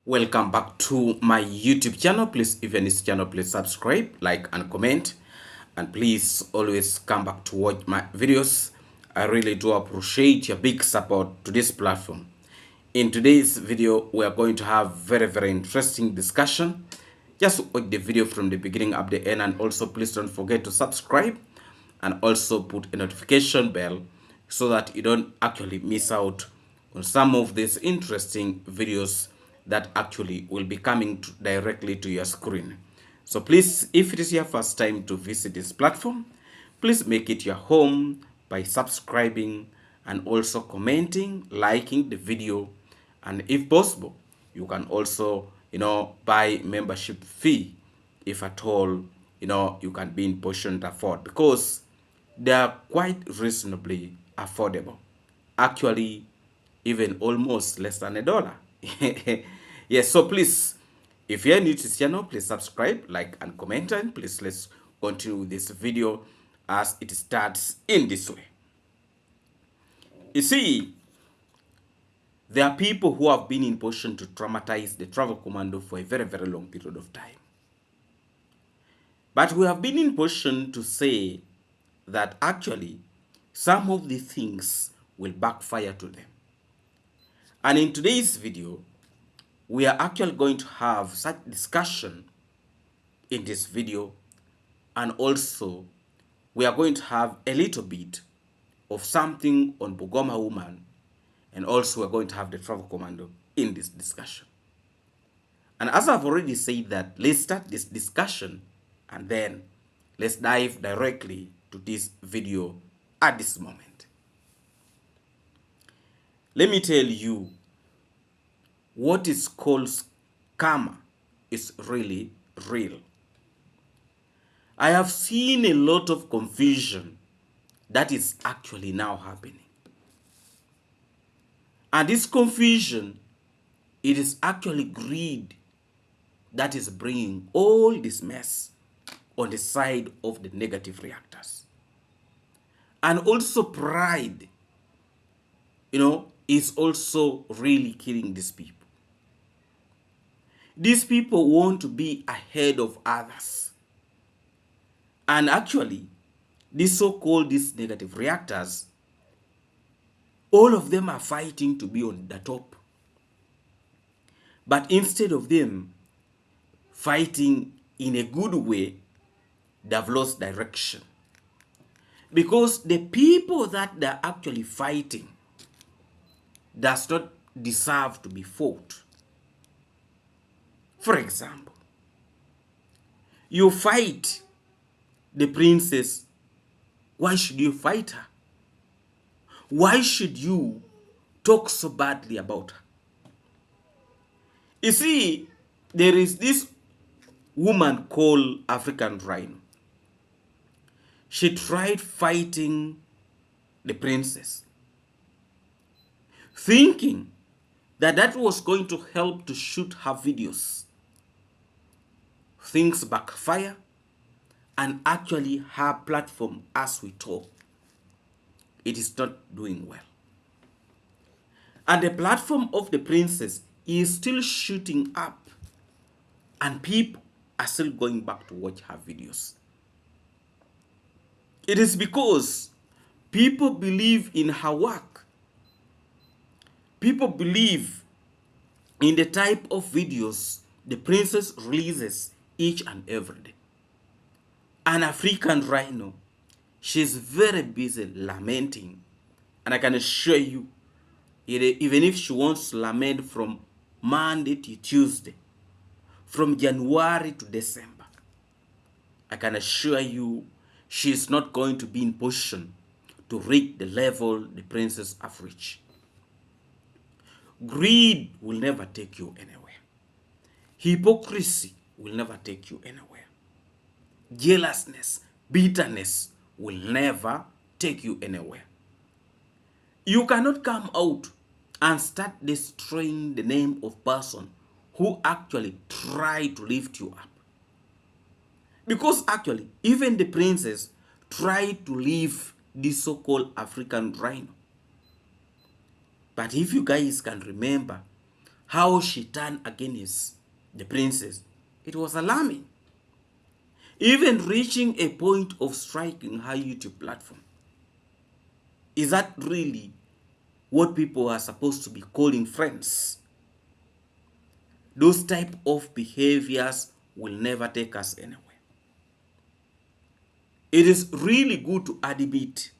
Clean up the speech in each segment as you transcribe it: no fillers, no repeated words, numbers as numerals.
Welcome back to my YouTube channel. Please, if you're new to this channel, please subscribe, like, and comment. And please always come back to watch my videos. I really do appreciate your big support to this platform. In today's video, we are going to have very interesting discussion. Just watch the video from the beginning up the end, and also please don't forget to subscribe and also put a notification bell so that you don't actually miss out on some of these interesting videos that actually will be coming directly to your screen. So please, if it is your first time to visit this platform, please make it your home by subscribing and also commenting, liking the video, and if possible, you can also, buy membership fee if at all, you can be in position to afford, because they are quite reasonably affordable. Actually, even almost less than $1. Yes, so please, if you're new to this channel, please subscribe, like, and comment, and please let's continue this video as it starts in this way. You see, there are people who have been in position to traumatize the travel commando for a very long period of time. But we have been in position to say that actually some of the things will backfire to them. And in today's video, we are actually going to have such discussion in this video, and also we are going to have a little bit of something on Bugoma woman, and also we're going to have the travel commando in this discussion. And as I've already said that, let's start this discussion and then let's dive directly to this video at this moment. Let me tell you, what is called scammer is really real. I have seen a lot of confusion that is actually now happening. And this confusion, it is actually greed that is bringing all this mess on the side of the negative reactors. And also pride, is also really killing these people. These people want to be ahead of others. And actually, these these negative reactors, all of them are fighting to be on the top. But instead of them fighting in a good way, they've lost direction. Because the people that they're actually fighting does not deserve to be fought. For example, you fight the princess. Why should you fight her? Why should you talk so badly about her? You see, there is this woman called African Rhino. She tried fighting the princess, thinking that that was going to help to shoot her videos. Things backfire, and actually her platform, as we talk, it is not doing well. And the platform of the princess is still shooting up, and people are still going back to watch her videos. It is because people believe in her work. People believe in the type of videos the princess releases each and every day. An African Rhino, she's very busy lamenting. And I can assure you, even if she wants to lament from Monday to Tuesday, from January to December, I can assure you she's not going to be in position to reach the level the princess have reached. Greed will never take you anywhere. Hypocrisy will never take you anywhere. Jealousness, bitterness will never take you anywhere. You cannot come out and start destroying the name of person who actually try to lift you up. Because actually, even the princess tried to leave this so-called African Rhino. But if you guys can remember, how she turned against the princess. It was alarming, even reaching a point of striking her YouTube platform. Is that really what people are supposed to be calling friends? Those type of behaviors will never take us anywhere. It is really good to admit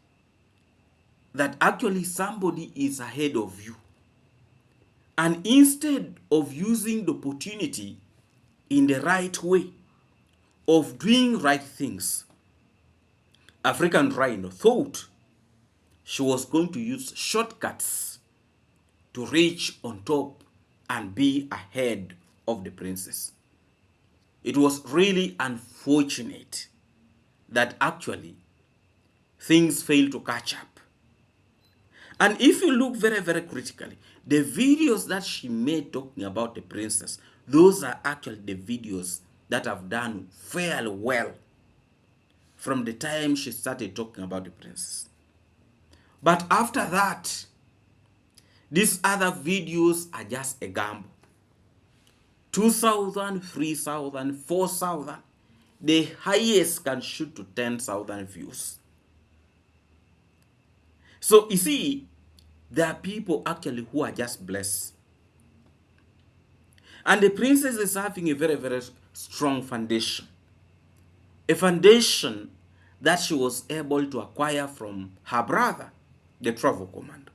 that actually somebody is ahead of you. And instead of using the opportunity in the right way of doing right things, African Rhino thought she was going to use shortcuts to reach on top and be ahead of the princess. It was really unfortunate that actually things failed to catch up. And if you look very, very critically, the videos that she made talking about the princess, those are actually the videos that have done fairly well from the time she started talking about the princess. But after that, these other videos are just a gamble. 2,000, 3,000, 4,000. The highest can shoot to 10,000 views. So you see, there are people actually who are just blessed. And the princess is having a very, very strong foundation. A foundation that she was able to acquire from her brother, the travel commando.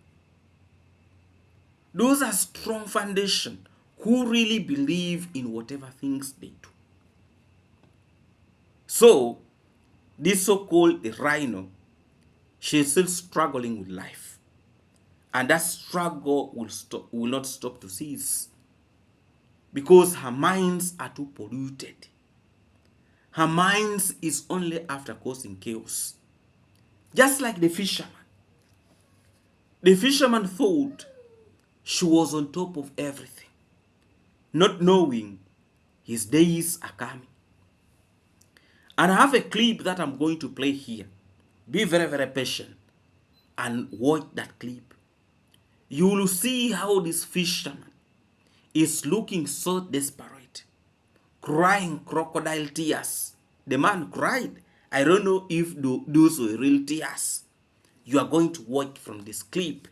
Those are strong foundation who really believe in whatever things they do. So, this so-called rhino, she's still struggling with life. And that struggle will not stop to cease. Because her minds are too polluted. Her minds is only after causing chaos. Just like the fisherman. The fisherman thought she was on top of everything, not knowing his days are coming. And I have a clip that I'm going to play here. Be very, very patient and watch that clip. You will see how this fisherman is looking so desperate, crying crocodile tears. The man cried. I don't know if those were real tears. You are going to watch from this clip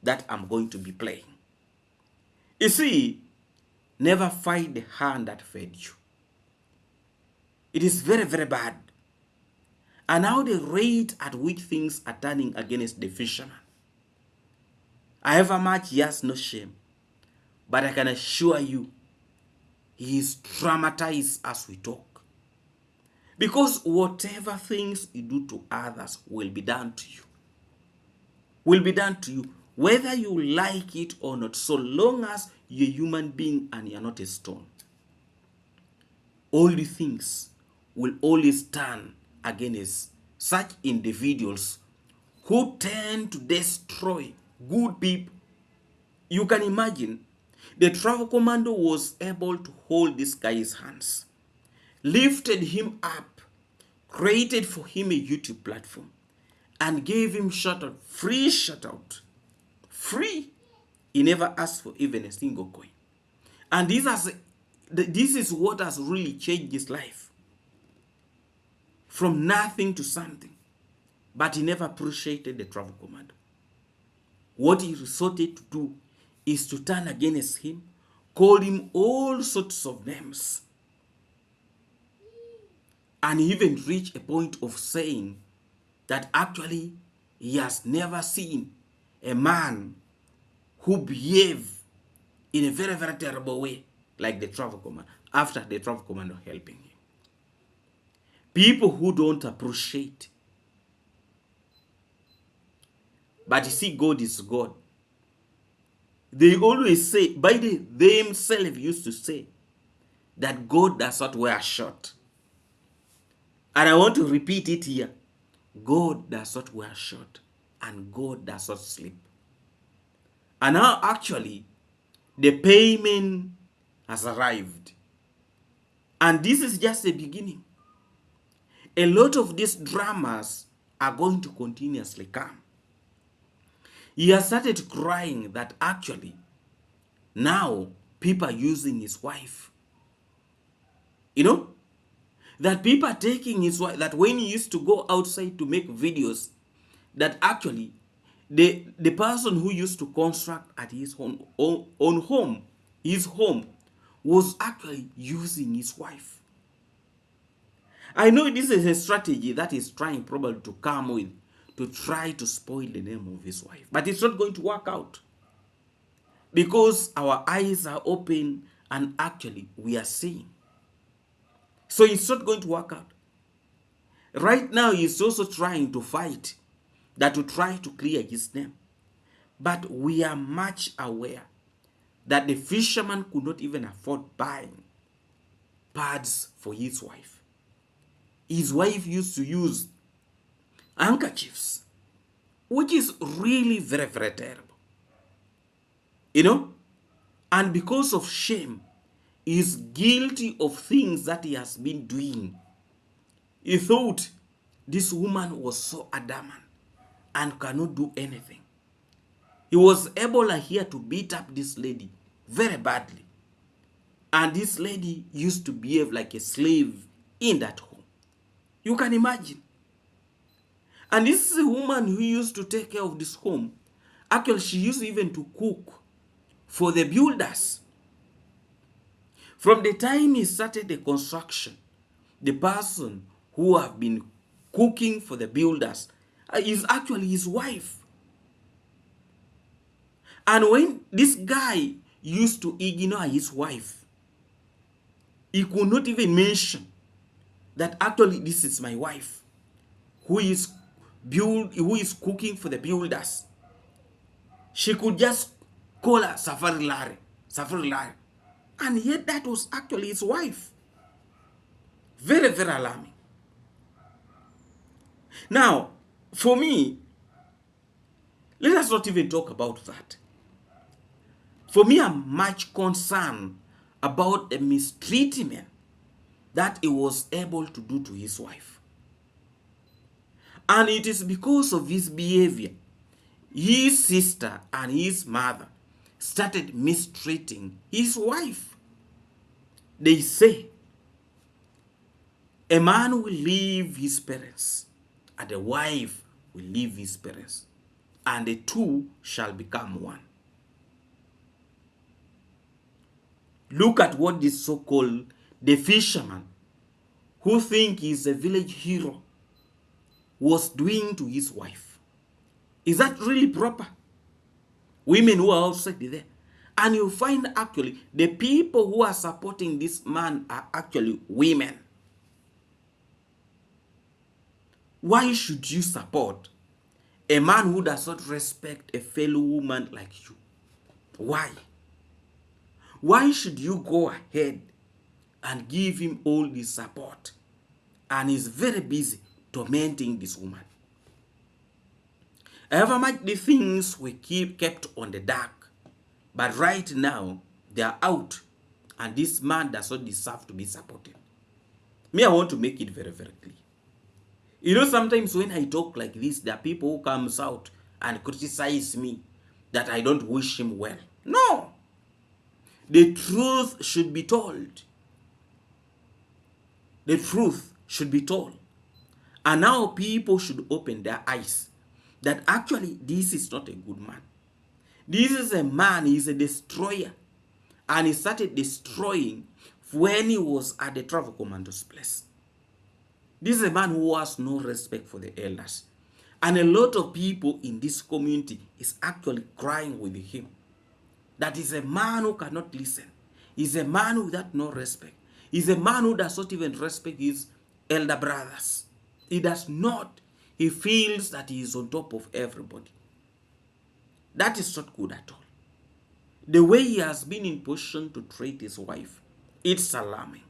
that I'm going to be playing. You see, never fight the hand that fed you. It is very, very bad. And now the rate at which things are turning against the fisherman. However much he has no shame, but I can assure you, he is traumatized as we talk. Because whatever things you do to others will be done to you. Will be done to you, whether you like it or not, so long as you're a human being and you're not a stone. All the things will always turn against such individuals who tend to destroy good people. You can imagine, the travel commando was able to hold this guy's hands, lifted him up, created for him a YouTube platform, and gave him shoutout, free shoutout, free. He never asked for even a single coin. And this is what has really changed his life. From nothing to something. But he never appreciated the travel commando. What he resorted to do is to turn against him, call him all sorts of names. And he even reached a point of saying that actually he has never seen a man who behaved in a very, very terrible way like the travel commando, after the travel commando helping him. People who don't appreciate. But you see, God is God. They always say, they themselves used to say, that God does not wear a shirt. And I want to repeat it here. God does not wear a shirt. And God does not sleep. And now actually, the payment has arrived. And this is just the beginning. A lot of these dramas are going to continuously come. He has started crying that actually, now people using his wife. You know, that people taking his wife, that when he used to go outside to make videos, that actually the person who used to construct at his own home, his home, was actually using his wife. I know this is a strategy that is trying probably to come with, to try to spoil the name of his wife. But it's not going to work out. Because our eyes are open and actually we are seeing. So it's not going to work out. Right now he's also trying to fight that to try to clear his name. But we are much aware that the fisherman could not even afford buying pads for his wife. His wife used to use handkerchiefs, which is really very, very terrible. You know? And because of shame, he is guilty of things that he has been doing. He thought this woman was so adamant and cannot do anything. He was able here to beat up this lady very badly. And this lady used to behave like a slave in that home. You can imagine. And this is a woman who used to take care of this home. Actually, she used even to cook for the builders. From the time he started the construction, the person who have been cooking for the builders is actually his wife. And when this guy used to ignore his wife, he could not even mention that actually this is my wife who is cooking for the builders. She could just call her Safari Larry. And yet that was actually his wife. Very, very alarming. Now, for me, let us not even talk about that. For me, I'm much concerned about the mistreatment that he was able to do to his wife. And it is because of his behavior, his sister and his mother started mistreating his wife. They say, a man will leave his parents, and a wife will leave his parents, and the two shall become one. Look at what this so-called the fisherman, who think he's a village hero, was doing to his wife. Is that really proper? Women who are outside there. And you find actually the people who are supporting this man are actually women. Why should you support a man who does not respect a fellow woman like you? Why? Why should you go ahead and give him all this support? And he's very busy tormenting this woman. However much the things we kept on the dark, but right now they are out, and this man does not deserve to be supported. Me, I want to make it very, very clear. You know, sometimes when I talk like this, there are people who comes out and criticize me that I don't wish him well. No. The truth should be told. The truth should be told. And now people should open their eyes that actually this is not a good man. This is a man, he is a destroyer. And he started destroying when he was at the travel commander's place. This is a man who has no respect for the elders. And a lot of people in this community is actually crying with him. That is a man who cannot listen. He's a man without no respect. He's a man who does not even respect his elder brothers. He does not. He feels that he is on top of everybody. That is not good at all. The way he has been in position to treat his wife, it's alarming.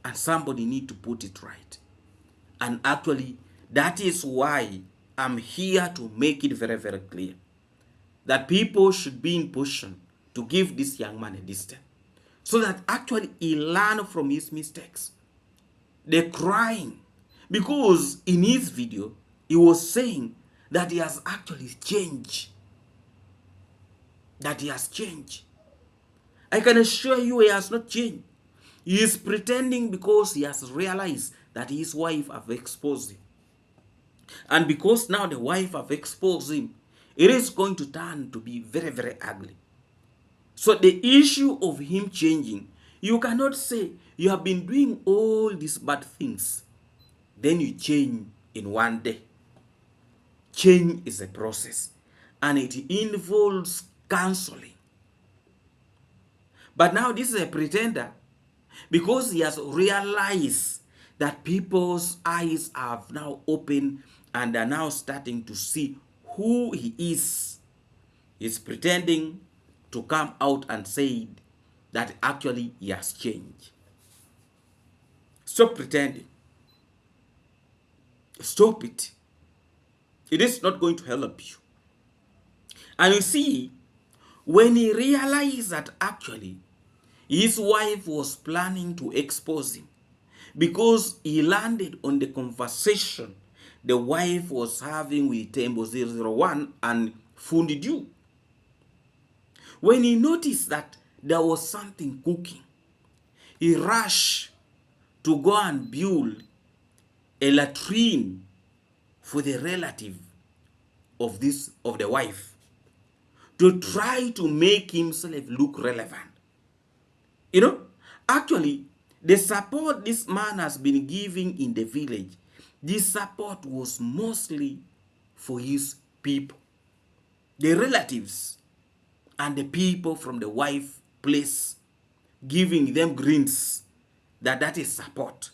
And somebody need to put it right. And actually, that is why I'm here to make it very, very clear that people should be in position to give this young man a distance, so that actually he learn from his mistakes. The crying, because in his video, he was saying that he has actually changed. That he has changed. I can assure you he has not changed. He is pretending because he has realized that his wife have exposed him. And because now the wife have exposed him, it is going to turn to be very, very ugly. So the issue of him changing, you cannot say you have been doing all these bad things, then you change in one day. Change is a process, and it involves counseling. But now this is a pretender because he has realized that people's eyes have now opened and are now starting to see who he is. He's pretending to come out and say that actually he has changed. Stop pretending. Stop it. It is not going to help you. And you see, when he realized that actually his wife was planning to expose him, because he landed on the conversation the wife was having with Tembo 001 and Fundi Dew. When he noticed that there was something cooking, he rushed to go and build a latrine for the relative of the wife, to try to make himself look relevant. You know, actually, the support this man has been giving in the village, this support was mostly for his people, the relatives and the people from the wife place, giving them greens, that is support.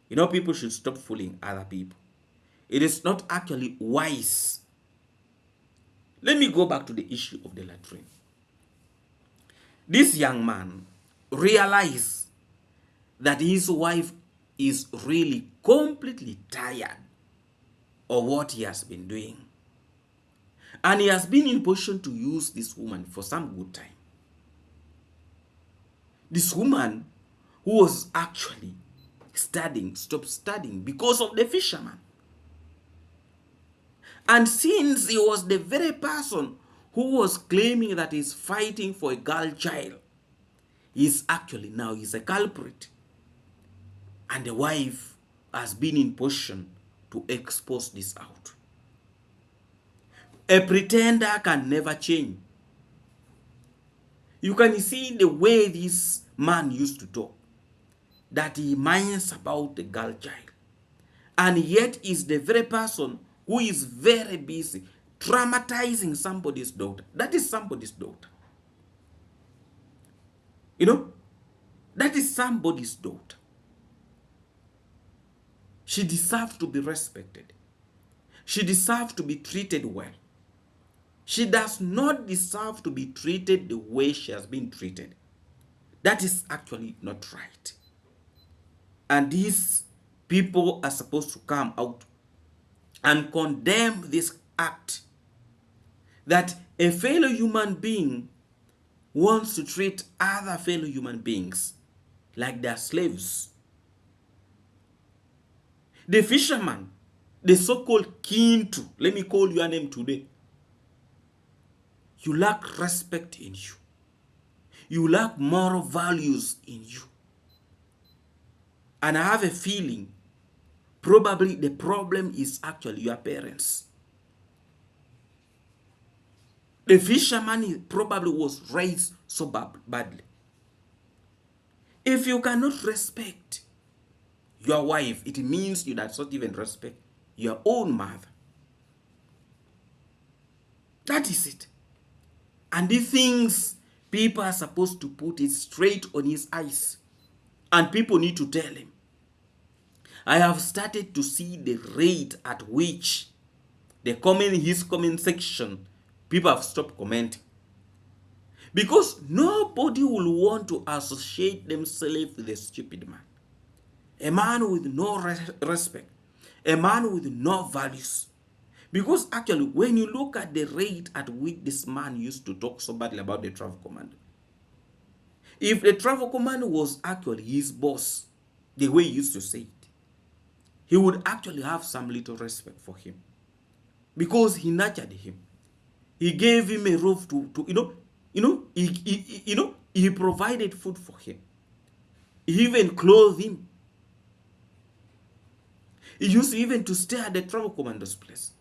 You know, people should stop fooling other people. It is not actually wise. Let me go back to the issue of the latrine. This young man realized that his wife is really completely tired of what he has been doing. And he has been in position to use this woman for some good time. This woman who was actually studying, stopped studying because of the fisherman. And since he was the very person who was claiming that he's fighting for a girl child, he's actually now he's a culprit. And the wife has been in position to expose this out. A pretender can never change. You can see the way this man used to talk, that he minds about the girl child, and yet is the very person who is very busy traumatizing somebody's daughter. That is somebody's daughter. You know, that is somebody's daughter. She deserves to be respected. She deserves to be treated well. She does not deserve to be treated the way she has been treated. That is actually not right. And these people are supposed to come out and condemn this act, that a fellow human being wants to treat other fellow human beings like they're slaves. The fisherman, the so-called Kintu, let me call your name today, you lack respect in you. You lack moral values in you. And I have a feeling probably the problem is actually your parents. The fisherman probably was raised so badly. If you cannot respect your wife, it means you does not even respect your own mother. That is it. And the things people are supposed to put it straight on his eyes. And people need to tell him. I have started to see the rate at which his comment section, people have stopped commenting. Because nobody will want to associate themselves with a stupid man. A man with no respect. A man with no values. Because actually, when you look at the rate at which this man used to talk so badly about the travel commander, if the travel commander was actually his boss, the way he used to say it, he would actually have some little respect for him. Because he nurtured him. He gave him a roof to He provided food for him. He even clothed him. He used even to stay at the travel commander's place.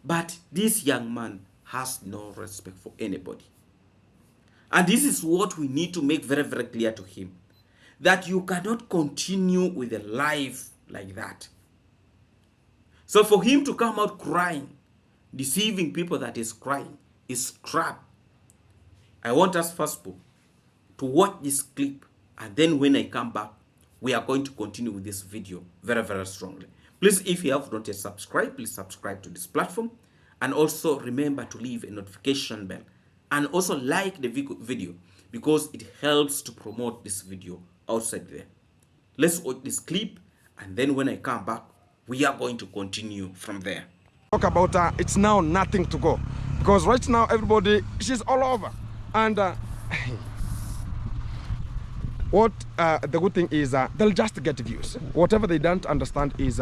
But this young man has no respect for anybody. And this is what we need to make very, very clear to him. That you cannot continue with a life like that. So for him to come out crying, deceiving people that is crying, is crap. I want us first of all to watch this clip, and then when I come back, we are going to continue with this video very, very strongly. Please, if you have not yet subscribed, please subscribe to this platform, and also remember to leave a notification bell, and also like the video because it helps to promote this video outside there. Let's watch this clip, and then when I come back, we are going to continue from there. Talk about it's now nothing to go, because right now everybody, she's all over, and what the good thing is they'll just get views. Whatever they don't understand is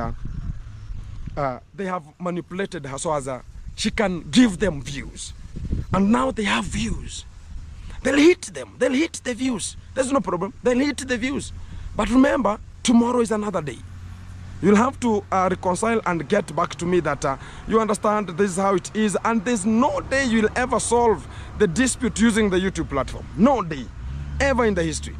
they have manipulated her so as she can give them views, and now they have views. They'll hit them. They'll hit the views. There's no problem. They'll hit the views. But remember, tomorrow is another day. You'll have to reconcile and get back to me that you understand this is how it is, and there's no day you'll ever solve the dispute using the YouTube platform. No day, ever in the history.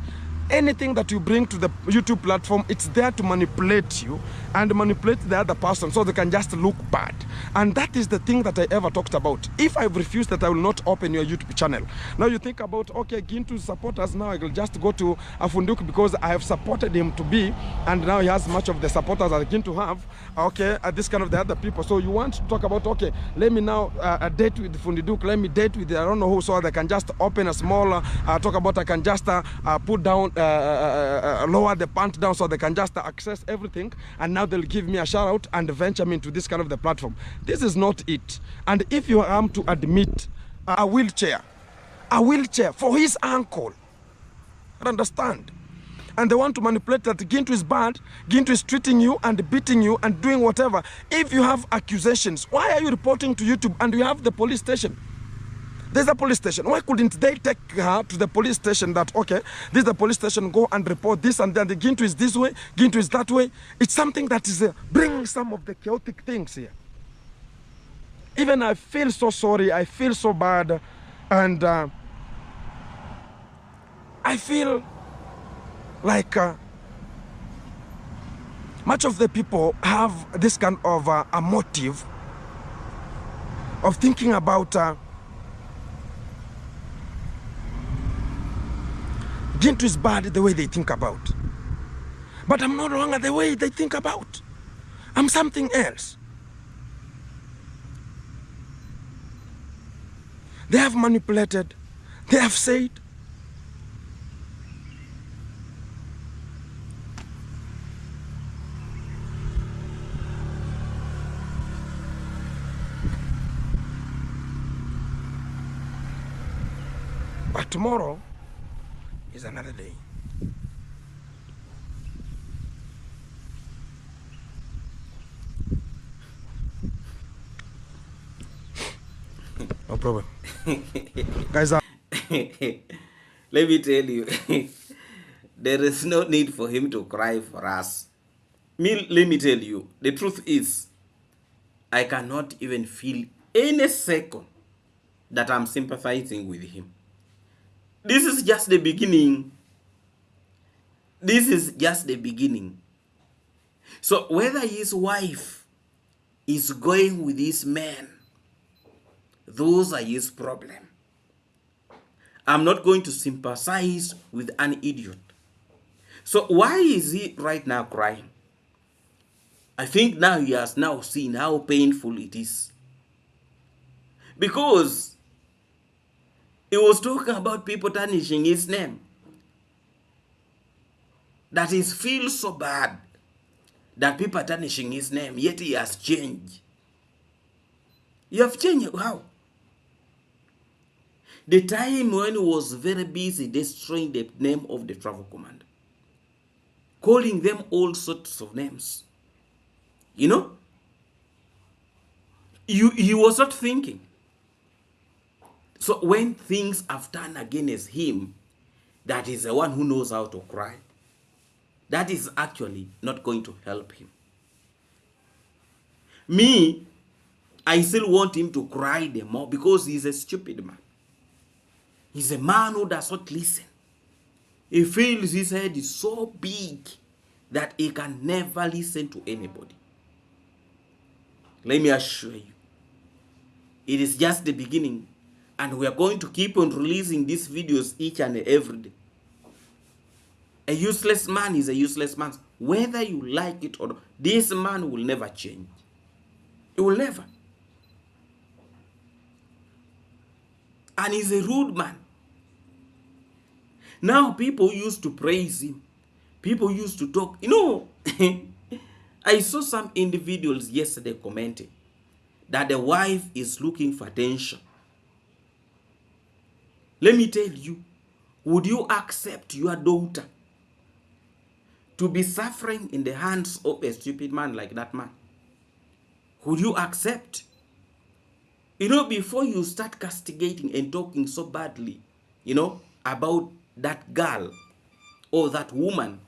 Anything that you bring to the YouTube platform, it's there to manipulate you and manipulate the other person so they can just look bad. And that is the thing that I ever talked about. If I've refused that, I will not open your YouTube channel. Now you think about, okay, Gintu's supporters, now I will just go to Afunduk because I have supported him to be, and now he has much of the supporters that Gintu have, okay, this kind of the other people. So you want to talk about, okay, let me now date with Fundiduk, let me date with, I don't know who, so they can just open a small, talk about, I can just put down, lower the pant down so they can just access everything, and now they'll give me a shout out and venture me into this kind of the platform. This is not it. And if you are to admit a wheelchair for his uncle, understand, and they want to manipulate that Gintu is bad, Gintu is treating you and beating you and doing whatever. If you have accusations, why are you reporting to YouTube and you have the police station? There's a police station. Why couldn't they take her to the police station that, okay, this is the police station, go and report this, and then the Gintu is this way, Gintu is that way. It's something that is bringing some of the chaotic things here. Even I feel so sorry, I feel so bad, and I feel like much of the people have this kind of a motive of thinking about Gintu is bad the way they think about. But I'm no longer the way they think about. I'm something else. They have manipulated. They have said. But tomorrow is another day. No problem. Guys, let me tell you, there is no need for him to cry for us. Let me tell you, the truth is, I cannot even feel any second that I'm sympathizing with him. This is just the beginning. This is just the beginning. So whether his wife is going with this man, those are his problem. I'm not going to sympathize with an idiot. So why is he right now crying? I think now he has now seen how painful it is. Because he was talking about people tarnishing his name. That he feels so bad that people are tarnishing his name, yet he has changed. You have changed how? The time when he was very busy destroying the name of the travel commander, calling them all sorts of names. You know? He was not thinking. So when things have turned against him, that is the one who knows how to cry. That is actually not going to help him. Me, I still want him to cry the more because he's a stupid man. He's a man who does not listen. He feels his head is so big that he can never listen to anybody. Let me assure you, it is just the beginning, and we are going to keep on releasing these videos each and every day. A useless man is a useless man. Whether you like it or not, this man will never change. He will never. And he's a rude man. Now people used to praise him. People used to talk. You know, I saw some individuals yesterday commenting that the wife is looking for attention. Let me tell you, would you accept your daughter to be suffering in the hands of a stupid man like that man? Would you accept? You know, before you start castigating and talking so badly, you know, about that girl or that woman,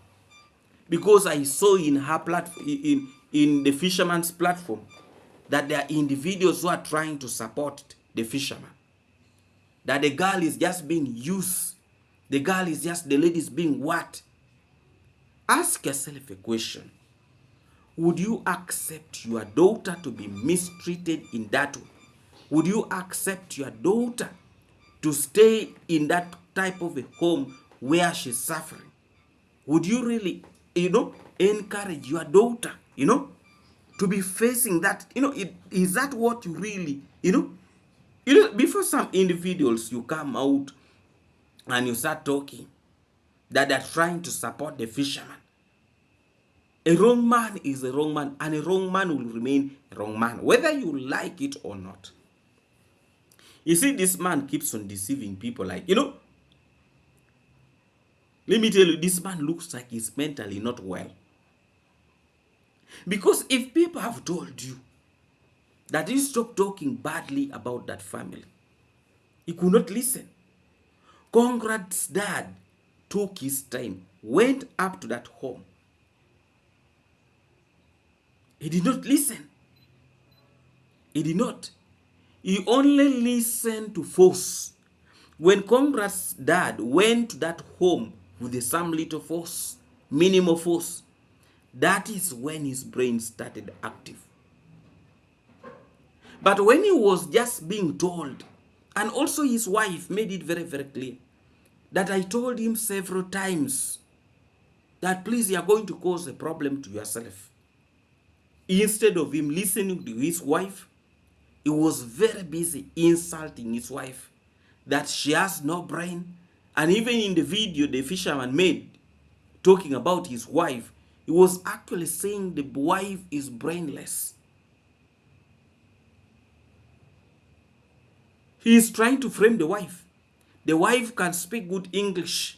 because I saw in her platform, in the Fisherman's platform, that there are individuals who are trying to support the fisherman. That the girl is just being used. The girl is just, the lady is being what? Ask yourself a question. Would you accept your daughter to be mistreated in that way? Would you accept your daughter to stay in that type of a home where she's suffering? Would you really, you know, encourage your daughter, you know, to be facing that? You know, is that what you really, you know, before some individuals, you come out and you start talking that they're trying to support the fisherman. A wrong man is a wrong man, and a wrong man will remain a wrong man, whether you like it or not. You see, this man keeps on deceiving people like, you know, let me tell you, this man looks like he's mentally not well. Because if people have told you that you stop talking badly about that family, he could not listen. Conrad's dad took his time, went up to that home. He did not listen. He did not. He only listened to force. When Conrad's dad went to that home with some little force, minimal force, that is when his brain started active. But when he was just being told, and also his wife made it very, very clear, that I told him several times that please, you are going to cause a problem to yourself. Instead of him listening to his wife, he was very busy insulting his wife, that she has no brain. And even in the video the fisherman made, talking about his wife, he was actually saying the wife is brainless. He is trying to frame the wife. The wife can speak good English,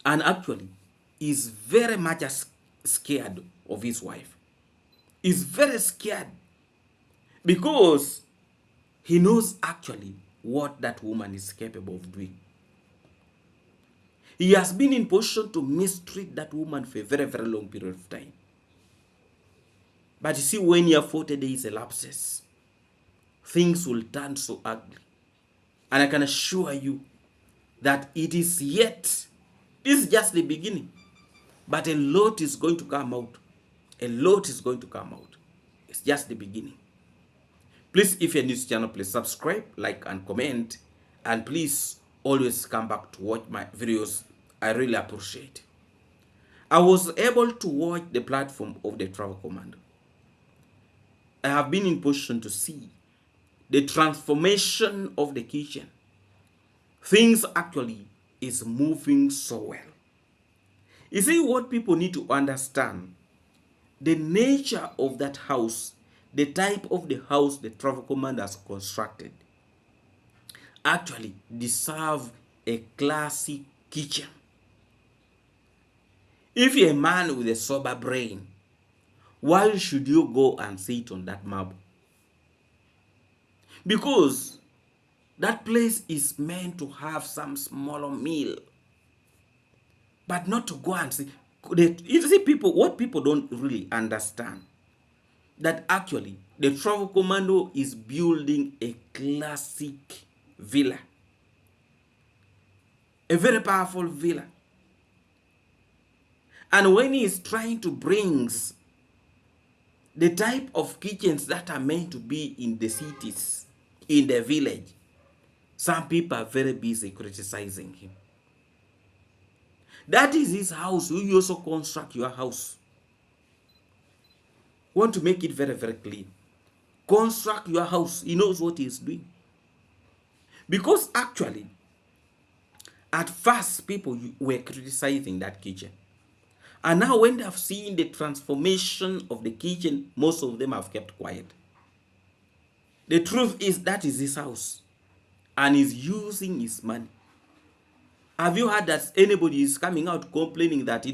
and actually is very much scared of his wife. He's very scared because he knows actually what that woman is capable of doing. He has been in position to mistreat that woman for a very, very long period of time. But you see, when your 40 days elapses, things will turn so ugly. And I can assure you that it is yet, this is just the beginning. But a lot is going to come out. A lot is going to come out. It's just the beginning. Please, if you're new to this channel, please subscribe, like, and comment. And please always come back to watch my videos. I really appreciate it. I was able to watch the platform of the Travel Commando. I have been in position to see the transformation of the kitchen. Things actually is moving so well. You see, what people need to understand, the nature of that house, the type of the house the Travel Commando has constructed, actually deserve a classy kitchen. If you're a man with a sober brain, why should you go and sit on that marble? Because That place is meant to have some smaller meal, but not to go and see. You see, what people don't really understand, that actually the travel commando is building a classic villa, a very powerful villa. And when he is trying to bring the type of kitchens that are meant to be in the cities, in the village, some people are very busy criticizing him. That is his house. You also construct your house. Want to make it very, very clear. Construct your house. He knows what he's doing. Because actually, at first, people were criticizing that kitchen. And now when they have seen the transformation of the kitchen, most of them have kept quiet. The truth is that is his house. And he's using his money. Have you heard that anybody is coming out complaining that,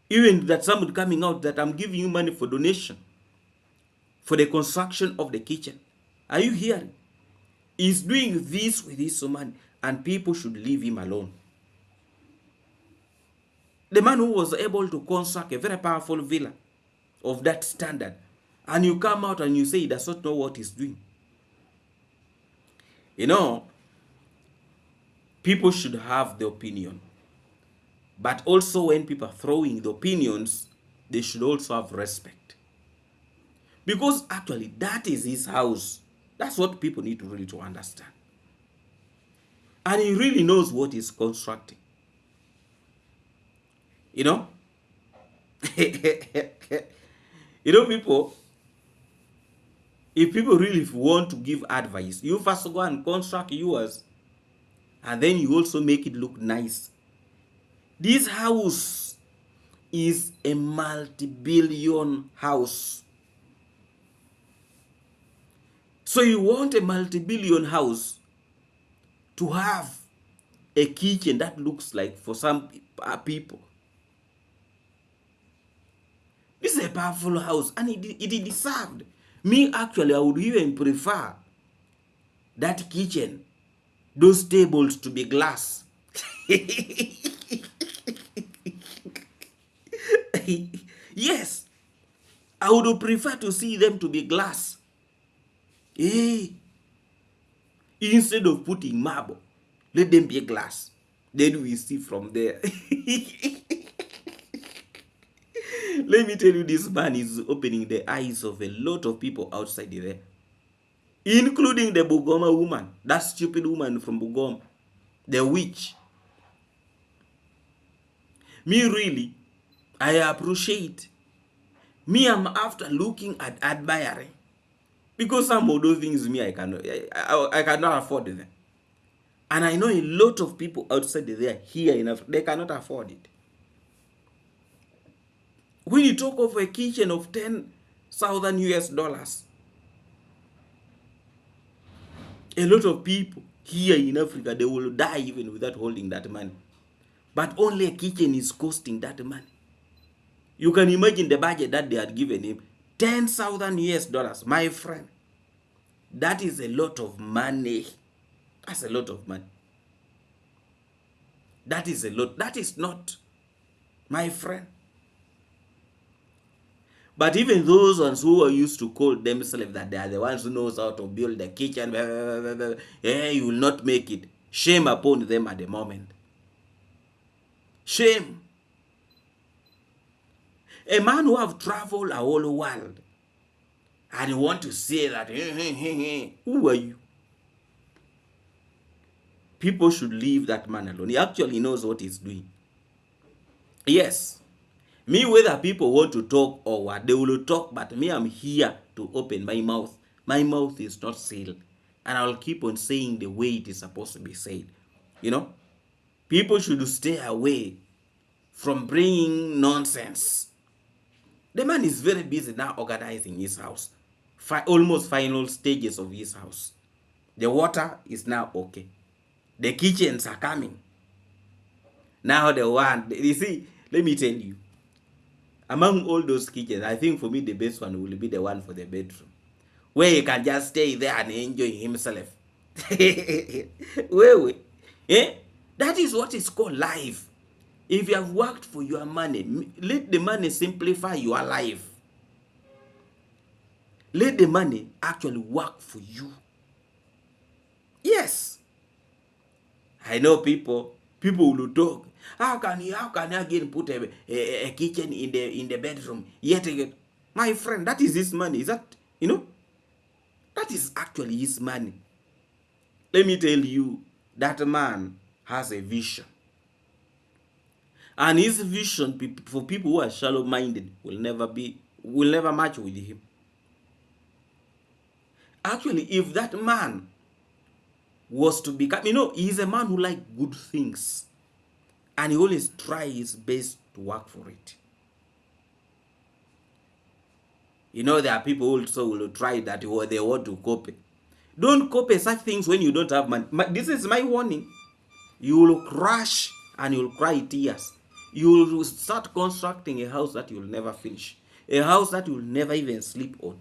even that somebody coming out that I'm giving you money for donation for the construction of the kitchen? Are you hearing? He's doing this with his money, and people should leave him alone. The man who was able to construct a very powerful villa of that standard, and you come out and you say he does not know what he's doing. People should have the opinion. But also when people are throwing the opinions, they should also have respect. Because actually, that is his house. That's what people need to really to understand. And he really knows what he's constructing. People, if people really want to give advice, you first go and construct yours, and then you also make it look nice. This house is a multi-billion house. So you want a multi-billion house to have a kitchen that looks like for some people. This is a powerful house, and it deserved. Me, actually, I would even prefer that kitchen, those tables to be glass. Yes, I would prefer to see them to be glass. Instead of putting marble, let them be glass. Then we see from there. Let me tell you, this man is opening the eyes of a lot of people outside there, including the Bugoma woman, that stupid woman from Bugoma, the witch. Me, really, I appreciate. Me, I'm after looking at admiring. Because some of those things, me, I cannot afford them. And I know a lot of people outside there, here in Africa, they cannot afford it. When you talk of a kitchen of $10,000, a lot of people here in Africa, they will die even without holding that money. But only a kitchen is costing that money. You can imagine the budget that they had given him. $10,000, my friend. That is a lot of money. That's a lot of money. That is a lot. That is not, my friend. But even those ones who are used to call themselves that they are the ones who knows how to build the kitchen, you will not make it. Shame upon them at the moment. Shame. A man who have traveled a whole world and you want to say that, who are you? People should leave that man alone. He actually knows what he's doing. Yes. Me, whether people want to talk or what, they will talk, but me, I'm here to open my mouth. My mouth is not sealed. And I'll keep on saying the way it is supposed to be said. People should stay away from bringing nonsense. The man is very busy now organizing his house. Almost final stages of his house. The water is now okay. The kitchens are coming. Now you see, let me tell you. Among all those kitchens, I think for me the best one will be the one for the bedroom, where he can just stay there and enjoy himself. Wewe, eh? That is what is called life. If you have worked for your money, let the money simplify your life. Let the money actually work for you. Yes. I know people will talk. How can you again put a kitchen in the bedroom? Yet again, my friend, that is his money. Is that, that is actually his money. Let me tell you, that man has a vision. And his vision, for people who are shallow-minded, will never match with him. Actually, if that man was to become, he's a man who likes good things. And he always tries his best to work for it. There are people also who will try that, or they want to copy. Don't copy such things when you don't have money. This is my warning. You will crash and you will cry tears. You will start constructing a house that you will never finish. A house that you will never even sleep on.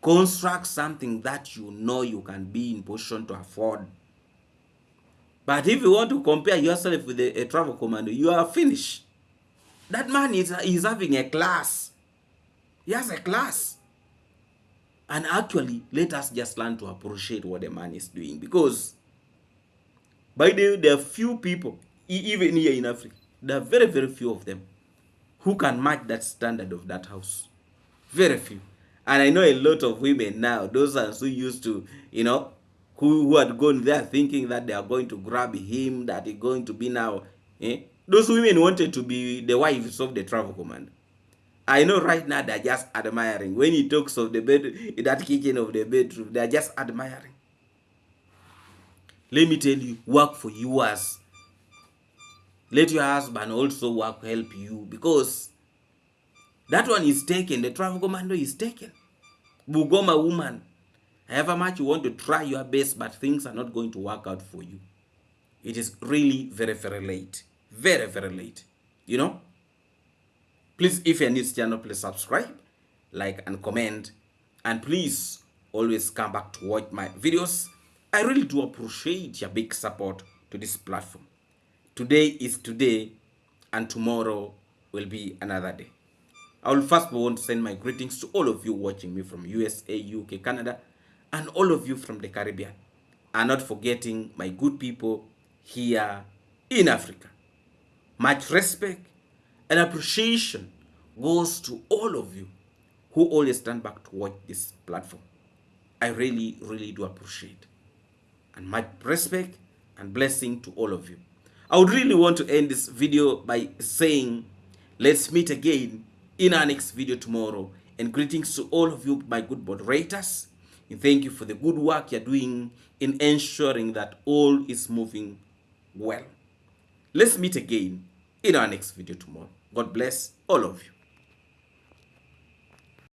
Construct something that you can be in position to afford. But if you want to compare yourself with a travel commando, you are finished. That man is having a class. He has a class. And actually, let us just learn to appreciate what the man is doing. Because, by the way, there are few people, even here in Africa, there are very, very few of them who can match that standard of that house. Very few. And I know a lot of women now, those ones who used to, who had gone there thinking that they are going to grab him, that he's going to be now. Those women wanted to be the wives of the travel command. I know right now they're just admiring. When he talks of the bed, that kitchen of the bedroom, they're just admiring. Let me tell you, work for yours. Let your husband also help you, because that one is taken. The travel commando is taken. Bugoma woman, however much you want to try your best, but things are not going to work out for you. It is really very, very late. Very, very late. Please, if you're new to this channel, please subscribe, like, and comment. And please always come back to watch my videos. I really do appreciate your big support to this platform. Today is today, and tomorrow will be another day. I will first want to send my greetings to all of you watching me from USA, UK, Canada, and all of you from the Caribbean. And not forgetting my good people here in Africa. Much respect and appreciation goes to all of you who always stand back to watch this platform. I really, really do appreciate. And my respect and blessing to all of you. I would really want to end this video by saying, let's meet again in our next video tomorrow. And greetings to all of you, my good moderators. And thank you for the good work you're doing in ensuring that all is moving well. Let's meet again in our next video tomorrow. God bless all of you.